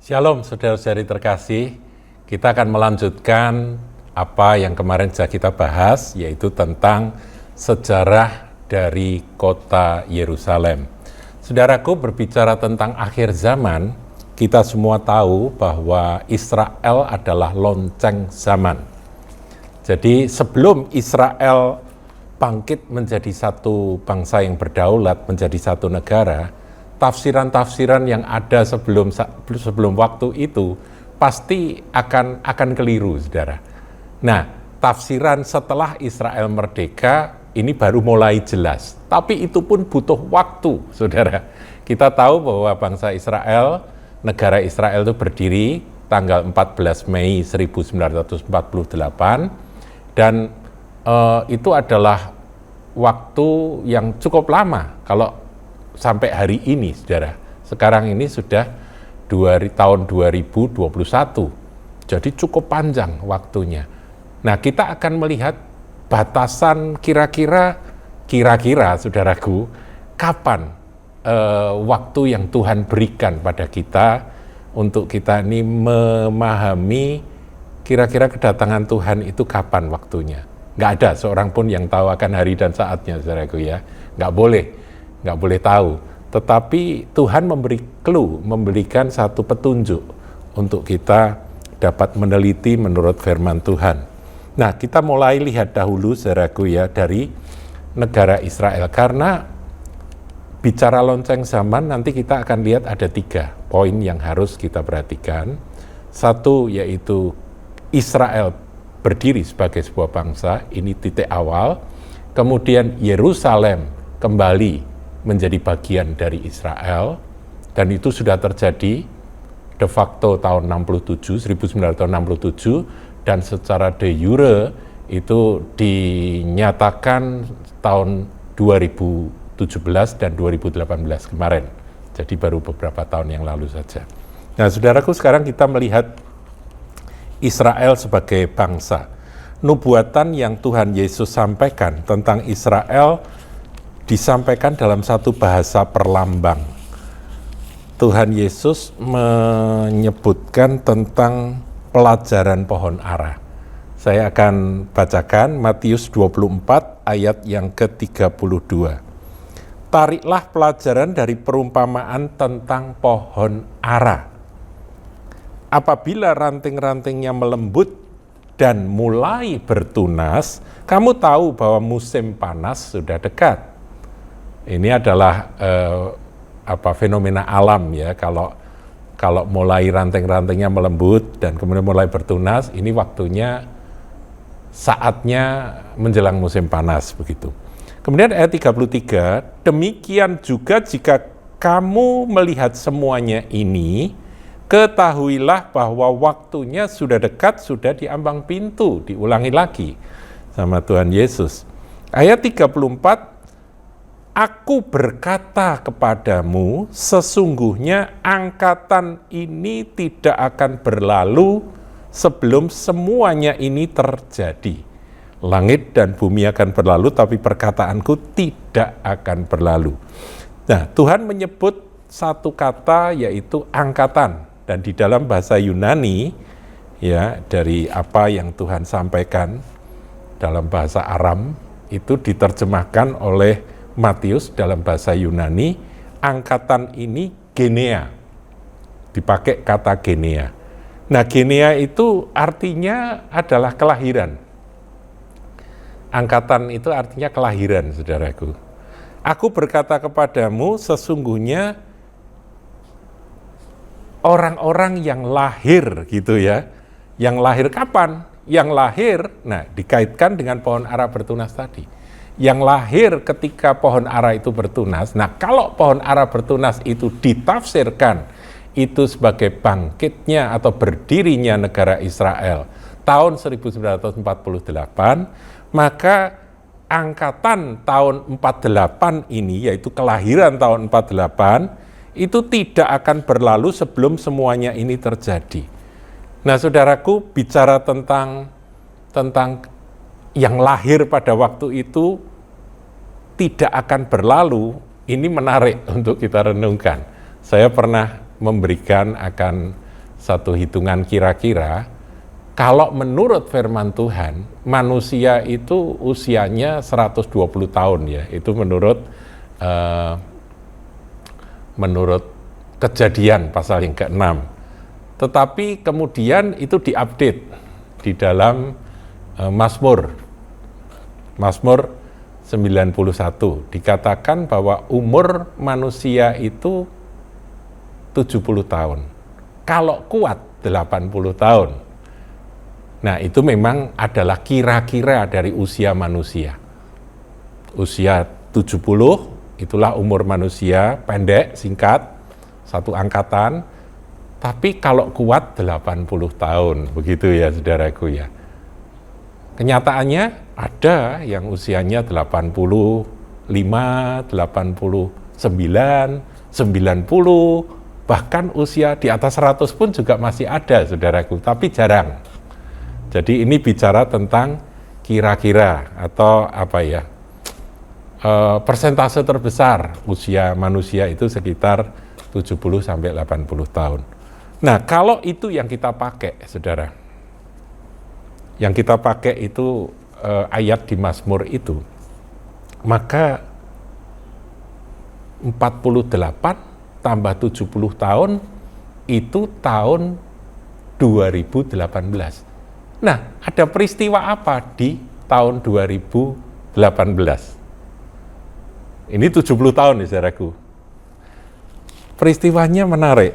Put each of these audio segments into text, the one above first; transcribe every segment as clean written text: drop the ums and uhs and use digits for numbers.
Shalom saudara-saudari terkasih, kita akan melanjutkan apa yang kemarin sudah kita bahas, yaitu tentang sejarah dari kota Yerusalem. Saudaraku, berbicara tentang akhir zaman, kita semua tahu bahwa Israel adalah lonceng zaman. Jadi sebelum Israel bangkit menjadi satu bangsa yang berdaulat, menjadi satu negara, tafsiran-tafsiran yang ada sebelum waktu itu pasti akan keliru, saudara. Nah, tafsiran setelah Israel merdeka ini baru mulai jelas. Tapi itu pun butuh waktu, saudara. Kita tahu bahwa bangsa Israel, negara Israel itu berdiri tanggal 14 Mei 1948 dan itu adalah waktu yang cukup lama kalau sampai hari ini, saudara. Sekarang ini sudah tahun 2021, jadi cukup panjang waktunya. Nah, kita akan melihat batasan kira-kira, saudaraku, kapan waktu yang Tuhan berikan pada kita untuk kita ini memahami kira-kira kedatangan Tuhan itu kapan waktunya. Nggak ada seorang pun yang tahu akan hari dan saatnya, saudaraku ya. Nggak boleh tahu, tetapi Tuhan memberi clue, memberikan satu petunjuk untuk kita dapat meneliti menurut firman Tuhan. Nah, kita mulai lihat dahulu, saudaraku ya, dari negara Israel, karena bicara lonceng zaman nanti kita akan lihat ada 3 poin yang harus kita perhatikan. Satu, yaitu Israel berdiri sebagai sebuah bangsa, ini titik awal. Kemudian Yerusalem kembali menjadi bagian dari Israel, dan itu sudah terjadi de facto tahun 1967, dan secara de jure itu dinyatakan tahun 2017 dan 2018 kemarin. Jadi baru beberapa tahun yang lalu saja. Nah, saudaraku, sekarang kita melihat Israel sebagai bangsa. Nubuatan yang Tuhan Yesus sampaikan tentang Israel disampaikan dalam satu bahasa perlambang. Tuhan Yesus menyebutkan tentang pelajaran pohon ara. Saya akan bacakan Matius 24 ayat yang ke-32. Tariklah pelajaran dari perumpamaan tentang pohon ara. Apabila ranting-rantingnya melembut dan mulai bertunas, kamu tahu bahwa musim panas sudah dekat. Ini adalah fenomena alam ya, kalau mulai ranting-rantingnya melembut dan kemudian mulai bertunas, ini waktunya, saatnya menjelang musim panas, begitu. Kemudian ayat 33, demikian juga jika kamu melihat semuanya ini, ketahuilah bahwa waktunya sudah dekat, sudah di ambang pintu. Diulangi lagi sama Tuhan Yesus. Ayat 34, Aku berkata kepadamu, sesungguhnya angkatan ini tidak akan berlalu sebelum semuanya ini terjadi. Langit dan bumi akan berlalu, tapi perkataanku tidak akan berlalu. Nah, Tuhan menyebut satu kata, yaitu angkatan. Dan di dalam bahasa Yunani, ya, dari apa yang Tuhan sampaikan dalam bahasa Aram, itu diterjemahkan oleh Matius dalam bahasa Yunani, angkatan ini genea, dipakai kata genea. Nah, genea itu artinya adalah kelahiran. Angkatan itu artinya kelahiran, saudaraku. Aku berkata kepadamu, sesungguhnya orang-orang yang lahir, gitu ya. Yang lahir kapan? Yang lahir, nah, dikaitkan dengan pohon ara bertunas tadi. Yang lahir ketika pohon ara itu bertunas. Nah, kalau pohon ara bertunas itu ditafsirkan itu sebagai bangkitnya atau berdirinya negara Israel tahun 1948, maka angkatan tahun 48 ini, yaitu kelahiran tahun 48, itu tidak akan berlalu sebelum semuanya ini terjadi. Nah, saudaraku, bicara tentang yang lahir pada waktu itu tidak akan berlalu, ini menarik untuk kita renungkan. Saya pernah memberikan akan satu hitungan kira-kira, kalau menurut firman Tuhan, manusia itu usianya 120 tahun ya. Itu menurut Kejadian pasal yang ke-6. Tetapi kemudian itu diupdate di dalam Mazmur 91. Dikatakan bahwa umur manusia itu 70 tahun. Kalau kuat 80 tahun. Nah, itu memang adalah kira-kira dari usia manusia. Usia 70, itulah umur manusia, pendek, singkat, satu angkatan. Tapi kalau kuat 80 tahun, begitu ya saudaraku ya. Kenyataannya ada yang usianya 85, 89, 90, bahkan usia di atas 100 pun juga masih ada saudaraku, tapi jarang. Jadi ini bicara tentang kira-kira atau persentase terbesar usia manusia itu sekitar 70 sampai 80 tahun. Nah, kalau itu yang kita pakai, saudara, yang kita pakai itu ayat di Mazmur itu, maka 48 tambah 70 tahun itu tahun 2018. Nah, ada peristiwa apa di tahun 2018? Ini 70 tahun nih saudaraku. Peristiwanya menarik.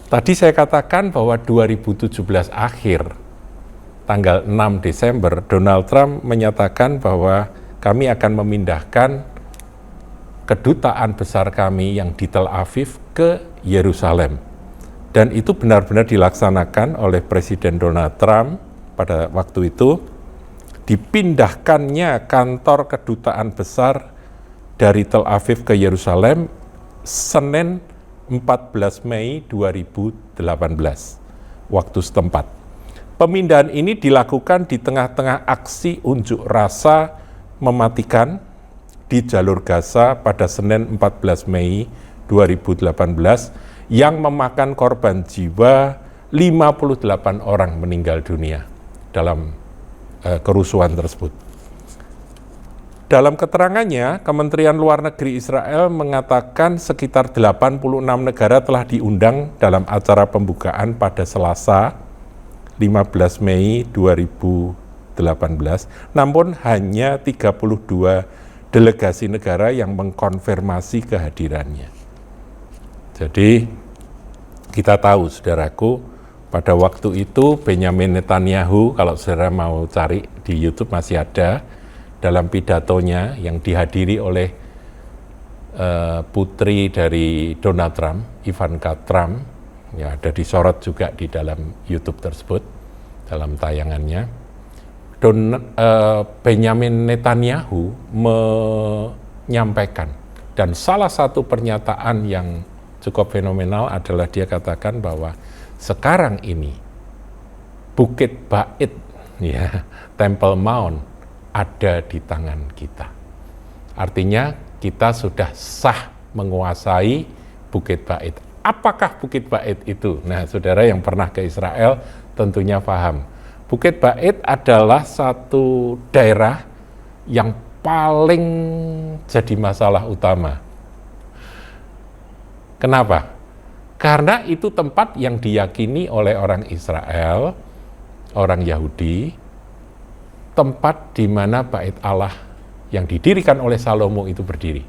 Tadi saya katakan bahwa 2017 akhir, tanggal 6 Desember, Donald Trump menyatakan bahwa kami akan memindahkan kedutaan besar kami yang di Tel Aviv ke Yerusalem. Dan itu benar-benar dilaksanakan oleh Presiden Donald Trump pada waktu itu. Dipindahkannya kantor kedutaan besar dari Tel Aviv ke Yerusalem Senin 14 Mei 2018 waktu setempat. Pemindahan ini dilakukan di tengah-tengah aksi unjuk rasa mematikan di jalur Gaza pada Senin 14 Mei 2018 yang memakan korban jiwa 58 orang meninggal dunia dalam kerusuhan tersebut. Dalam keterangannya, Kementerian Luar Negeri Israel mengatakan sekitar 86 negara telah diundang dalam acara pembukaan pada Selasa 15 Mei 2018, namun hanya 32 delegasi negara yang mengkonfirmasi kehadirannya. Jadi, kita tahu, saudaraku, pada waktu itu Benjamin Netanyahu, kalau saudara mau cari di YouTube masih ada, dalam pidatonya yang dihadiri oleh putri dari Donald Trump, Ivanka Trump, ya ada disorot juga di dalam YouTube tersebut, dalam tayangannya. Benjamin Netanyahu menyampaikan, dan salah satu pernyataan yang cukup fenomenal adalah dia katakan bahwa sekarang ini Bukit Bait, ya, Temple Mount, ada di tangan kita. Artinya kita sudah sah menguasai Bukit Bait. Apakah Bukit Bait itu? Nah, saudara yang pernah ke Israel tentunya paham. Bukit Bait adalah satu daerah yang paling jadi masalah utama. Kenapa? Karena itu tempat yang diyakini oleh orang Israel, orang Yahudi, tempat di mana Bait Allah yang didirikan oleh Salomo itu berdiri.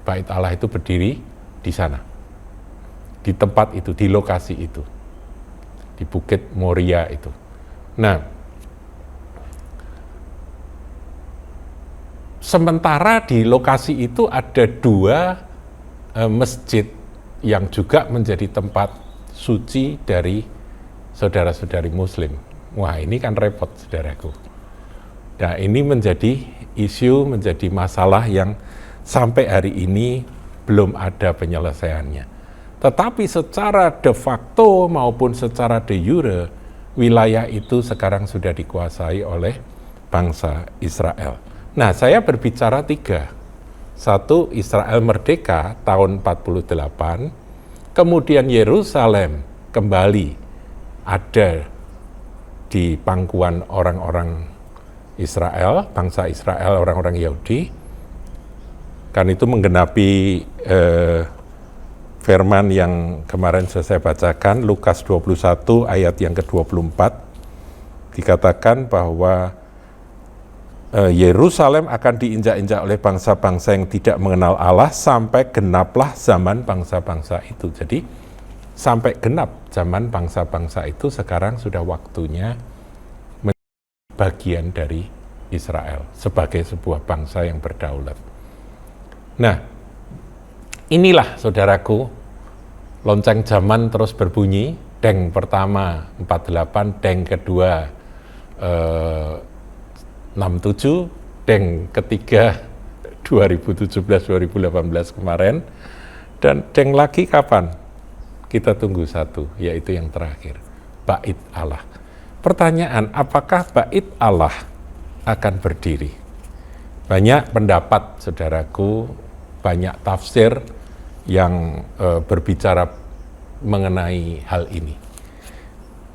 Bait Allah itu berdiri di sana, di tempat itu, di lokasi itu, di Bukit Moria itu. Nah, sementara di lokasi itu ada dua masjid yang juga menjadi tempat suci dari saudara-saudari Muslim. Wah, ini kan repot, saudaraku. Nah, ini menjadi isu, menjadi masalah yang sampai hari ini belum ada penyelesaiannya. Tetapi secara de facto maupun secara de jure, wilayah itu sekarang sudah dikuasai oleh bangsa Israel. Nah, saya berbicara tiga. Satu, Israel merdeka tahun 48, kemudian Yerusalem kembali ada di pangkuan orang-orang Israel, bangsa Israel, orang-orang Yahudi, kan itu menggenapi firman yang kemarin saya bacakan, Lukas 21 ayat yang ke-24, dikatakan bahwa Yerusalem akan diinjak-injak oleh bangsa-bangsa yang tidak mengenal Allah sampai genaplah zaman bangsa-bangsa itu. Jadi sampai genap zaman bangsa-bangsa itu, sekarang sudah waktunya menjadi bagian dari Israel sebagai sebuah bangsa yang berdaulat. Nah, inilah saudaraku, lonceng zaman terus berbunyi, deng pertama 48, deng kedua 67, deng ketiga 2017-2018 kemarin, dan deng lagi kapan? Kita tunggu satu, yaitu yang terakhir, Bait Allah. Pertanyaan, apakah Bait Allah akan berdiri? Banyak pendapat, saudaraku, banyak tafsir yang berbicara mengenai hal ini.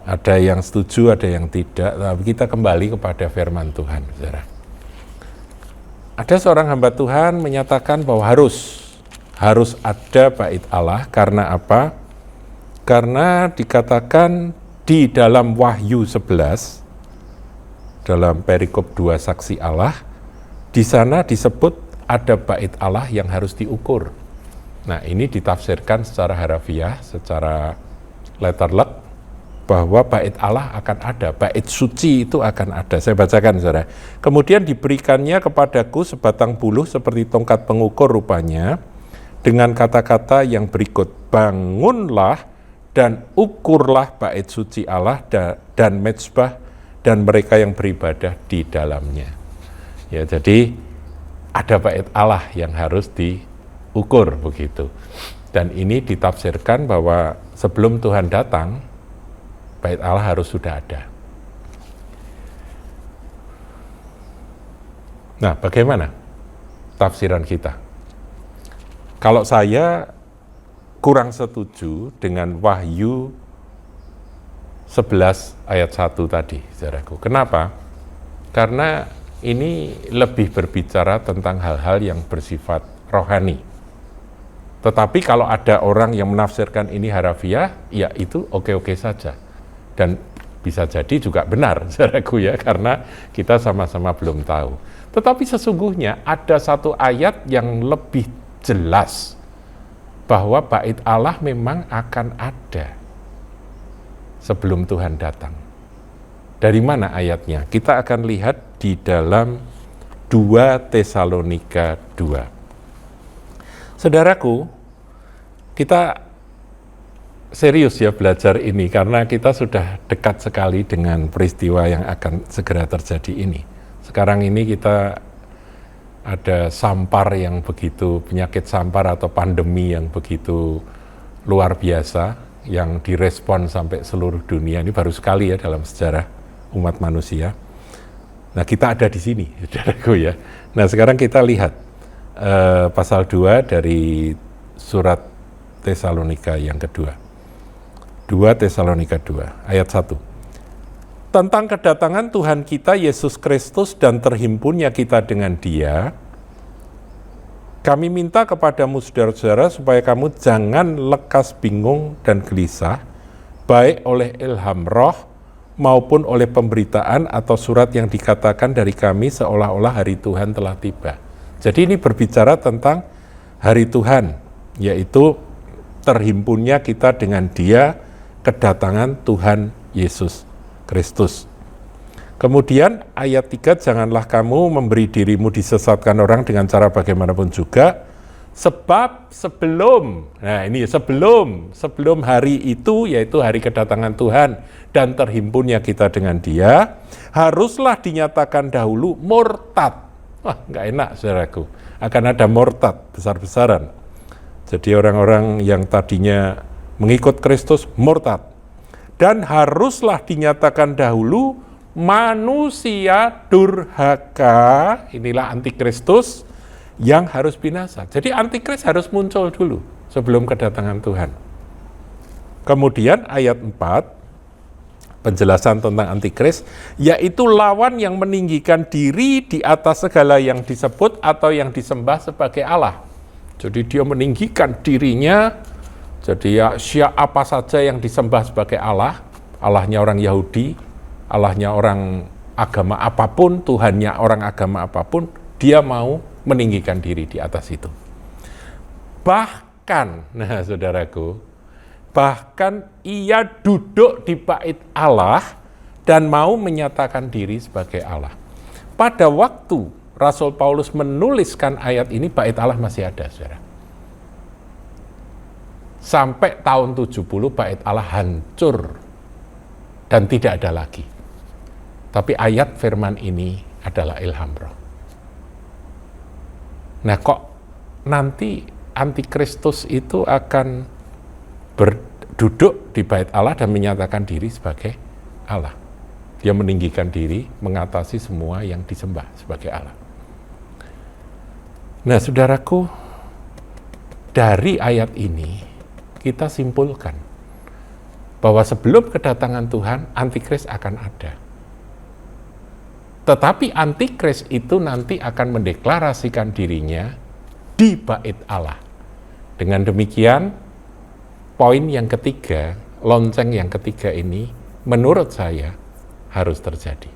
Ada yang setuju, ada yang tidak, tapi kita kembali kepada firman Tuhan, saudara. Ada seorang hamba Tuhan menyatakan bahwa harus ada Bait Allah. Karena apa? Karena dikatakan di dalam Wahyu 11, dalam perikop 2 saksi Allah, di sana disebut ada Bait Allah yang harus diukur. Nah, ini ditafsirkan secara harafiah, secara letterlek, bahwa Bait Allah akan ada, bait suci itu akan ada. Saya bacakan, saudara. Kemudian diberikannya kepadaku sebatang buluh seperti tongkat pengukur rupanya, dengan kata-kata yang berikut, bangunlah dan ukurlah bait suci Allah dan mezbah dan mereka yang beribadah di dalamnya. Ya, jadi ada Bait Allah yang harus diukur begitu. Dan ini ditafsirkan bahwa sebelum Tuhan datang, Bait Allah harus sudah ada. Nah, bagaimana tafsiran kita? Kalau saya kurang setuju dengan Wahyu 11 ayat 1 tadi, saudaraku. Kenapa? Karena ini lebih berbicara tentang hal-hal yang bersifat rohani. Tetapi kalau ada orang yang menafsirkan ini harafiah, ya itu oke-oke saja. Dan bisa jadi juga benar, saudaraku ya, karena kita sama-sama belum tahu. Tetapi sesungguhnya ada satu ayat yang lebih jelas bahwa Bait Allah memang akan ada sebelum Tuhan datang. Dari mana ayatnya? Kita akan lihat di dalam 2 Tesalonika 2. Saudaraku, kita serius ya belajar ini karena kita sudah dekat sekali dengan peristiwa yang akan segera terjadi ini. Sekarang ini kita ada sampar yang begitu, penyakit sampar atau pandemi yang begitu luar biasa, yang direspon sampai seluruh dunia. Ini baru sekali ya dalam sejarah umat manusia. Nah, kita ada di sini, saudaraku ya. Nah, sekarang kita lihat pasal 2 dari surat Tesalonika yang kedua. 2 Tesalonika 2 ayat 1. Tentang kedatangan Tuhan kita Yesus Kristus dan terhimpunnya kita dengan Dia, kami minta kepadamu saudara-saudara supaya kamu jangan lekas bingung dan gelisah, baik oleh ilham roh maupun oleh pemberitaan atau surat yang dikatakan dari kami seolah-olah hari Tuhan telah tiba. Jadi ini berbicara tentang hari Tuhan, yaitu terhimpunnya kita dengan Dia, kedatangan Tuhan Yesus Kristus. Kemudian ayat 3, janganlah kamu memberi dirimu disesatkan orang dengan cara bagaimanapun juga, sebab sebelum hari itu, yaitu hari kedatangan Tuhan dan terhimpunnya kita dengan Dia, haruslah dinyatakan dahulu murtad. Wah, nggak enak, saudaraku. Akan ada murtad besar-besaran. Jadi orang-orang yang tadinya mengikut Kristus murtad. Dan haruslah dinyatakan dahulu manusia durhaka, inilah antikristus yang harus binasa. Jadi antikris harus muncul dulu sebelum kedatangan Tuhan. Kemudian ayat 4, penjelasan tentang antikris, yaitu lawan yang meninggikan diri di atas segala yang disebut atau yang disembah sebagai Allah. Jadi dia meninggikan dirinya, jadi ya apa saja yang disembah sebagai Allah, Allahnya orang Yahudi, Allahnya orang agama apapun, Tuhannya orang agama apapun, dia mau meninggikan diri di atas itu. Bahkan, nah saudaraku, bahkan ia duduk di bait Allah dan mau menyatakan diri sebagai Allah. Pada waktu Rasul Paulus menuliskan ayat ini, bait Allah masih ada, saudara. Sampai tahun 70 bait Allah hancur dan tidak ada lagi. Tapi ayat firman ini adalah ilham roh. Nah kok nanti antikristus itu akan berduduk di bait Allah dan menyatakan diri sebagai Allah. Dia meninggikan diri, mengatasi semua yang disembah sebagai Allah. Nah, saudaraku, dari ayat ini kita simpulkan bahwa sebelum kedatangan Tuhan, antikris akan ada. Tetapi antikris itu nanti akan mendeklarasikan dirinya di bait Allah. Dengan demikian, poin yang ketiga, lonceng yang ketiga ini, menurut saya harus terjadi.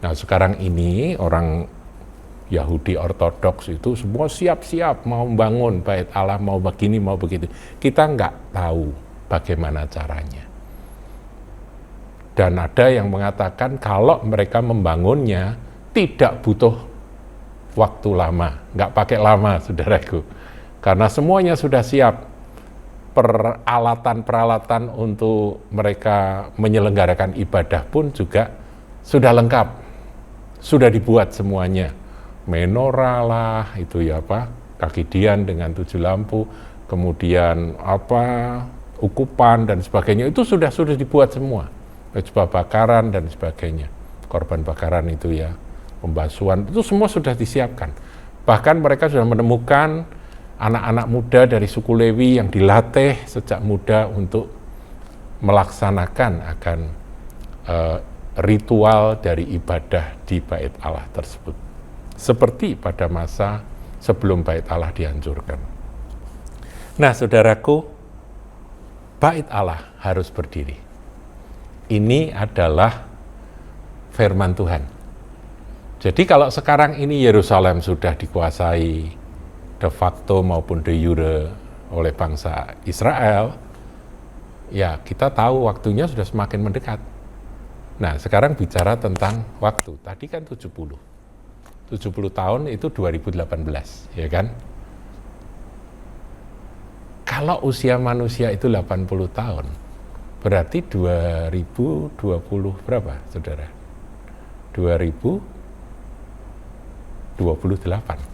Nah sekarang ini orang Yahudi Ortodoks itu semua siap-siap mau membangun bait Allah, mau begini, mau begitu. Kita nggak tahu bagaimana caranya. Dan ada yang mengatakan kalau mereka membangunnya tidak butuh waktu lama, nggak pakai lama, saudaraku. Karena semuanya sudah siap. Peralatan-peralatan untuk mereka menyelenggarakan ibadah pun juga sudah lengkap, sudah dibuat semuanya. Menorah lah, itu ya apa, kaki dian dengan 7 lampu, kemudian apa, ukupan dan sebagainya, itu sudah dibuat semua. Mezbah bakaran dan sebagainya, korban bakaran itu ya, pembasuhan, itu semua sudah disiapkan. Bahkan mereka sudah menemukan anak-anak muda dari suku Lewi yang dilatih sejak muda untuk melaksanakan akan ritual dari ibadah di bait Allah tersebut. Seperti pada masa sebelum bait Allah dihancurkan. Nah, saudaraku, bait Allah harus berdiri. Ini adalah firman Tuhan. Jadi kalau sekarang ini Yerusalem sudah dikuasai de facto maupun de jure oleh bangsa Israel, ya kita tahu waktunya sudah semakin mendekat. Nah sekarang bicara tentang waktu, tadi kan 70 tahun itu 2018, ya kan? Kalau usia manusia itu 80 tahun, berarti 2020 berapa, saudara? 2028.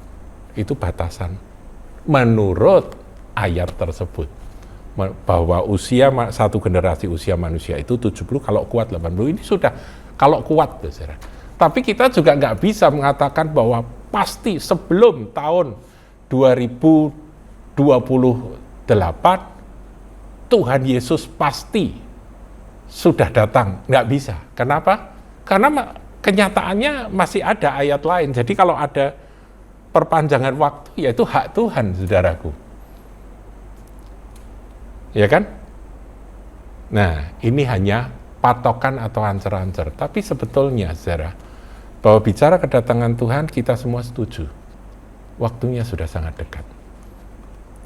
Itu batasan menurut ayat tersebut, bahwa usia satu generasi usia manusia itu 70, kalau kuat 80. Ini sudah kalau kuat, saudara. Tapi kita juga nggak bisa mengatakan bahwa pasti sebelum tahun 2028 Tuhan Yesus pasti sudah datang. Nggak bisa. Kenapa? Karena kenyataannya masih ada ayat lain. Jadi kalau ada perpanjangan waktu, yaitu hak Tuhan, saudaraku. Ya kan? Nah, ini hanya patokan atau ancer-ancer. Tapi sebetulnya, saudara, bahwa bicara kedatangan Tuhan, kita semua setuju. Waktunya sudah sangat dekat.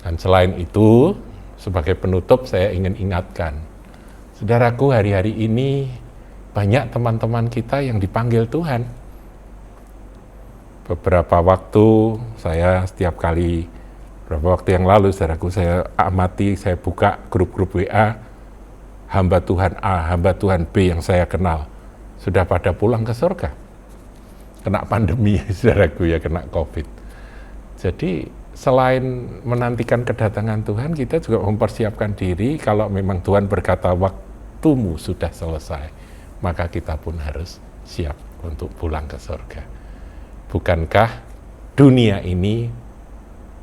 Dan selain itu, sebagai penutup, saya ingin ingatkan, saudaraku, hari-hari ini banyak teman-teman kita yang dipanggil Tuhan. Beberapa waktu setiap kali, beberapa waktu yang lalu, saudaraku, saya amati, saya buka grup-grup WA, hamba Tuhan A, hamba Tuhan B yang saya kenal, sudah pada pulang ke surga. Kena pandemi, saudaraku, ya, kena COVID. Jadi, selain menantikan kedatangan Tuhan, kita juga mempersiapkan diri, kalau memang Tuhan berkata, waktumu sudah selesai, maka kita pun harus siap untuk pulang ke surga. Bukankah dunia ini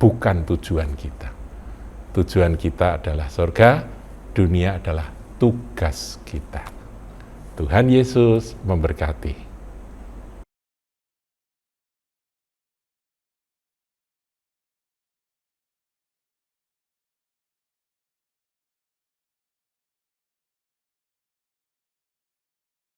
bukan tujuan kita? Tujuan kita adalah surga, dunia adalah tugas kita. Tuhan Yesus memberkati.